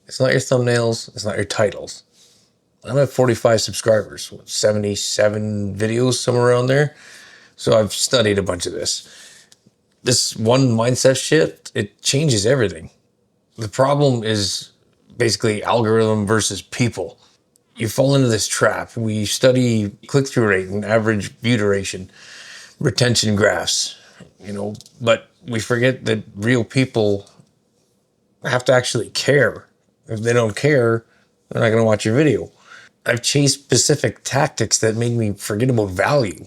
It's not your thumbnails. It's not your titles. I'm at 45 subscribers, 77 videos, somewhere around there. So I've studied a bunch of this. This one mindset shift, it changes everything. The problem is basically algorithm versus people. You fall into this trap. We study click-through rate and average view duration, retention graphs, but we forget that real people have to actually care. If they don't care, they're not going to watch your video. I've chased specific tactics that made me forget about value.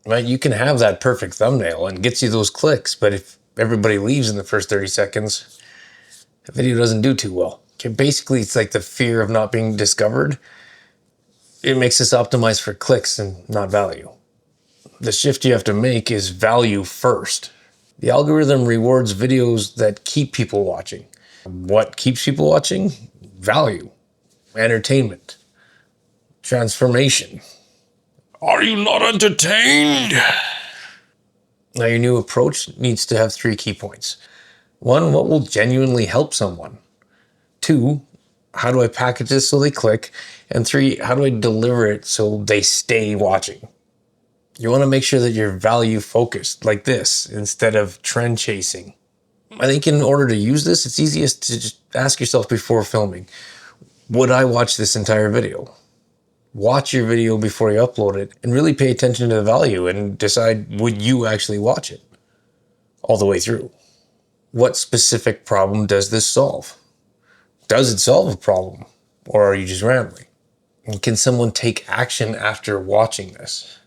Right? You can have that perfect thumbnail and gets you those clicks, but if everybody leaves in the first 30 seconds, the video doesn't do too well. Okay, basically, it's like the fear of not being discovered. It makes us optimize for clicks and not value. The shift you have to make is value first. The algorithm rewards videos that keep people watching. What keeps people watching? Value, entertainment, transformation. Are you not entertained? Now, your new approach needs to have 3 key points. 1, what will genuinely help someone? 2, how do I package this so they click? And 3, how do I deliver it so they stay watching? You want to make sure that you're value focused like this instead of trend chasing. I think in order to use this, it's easiest to just ask yourself before filming, would I watch this entire video? Watch your video before you upload it and really pay attention to the value and decide, would you actually watch it all the way through? What specific problem does this solve? Does it solve a problem, or are you just rambling? And can someone take action after watching this?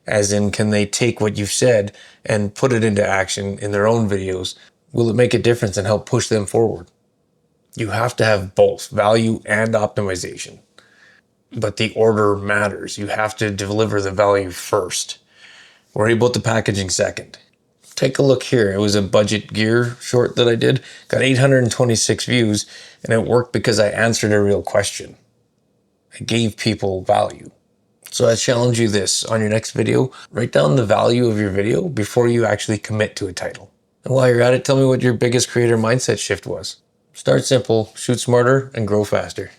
As in, can they take what you've said and put it into action in their own videos? Will it make a difference and help push them forward? You have to have both value and optimization. But the order matters. You have to deliver the value first. Worry about the packaging second. Take a look here. It was a budget gear short that I did. Got 826 views, and it worked because I answered a real question. I gave people value. So I challenge you this on your next video. Write down the value of your video before you actually commit to a title. And while you're at it, tell me what your biggest creator mindset shift was. Start simple, shoot smarter, and grow faster.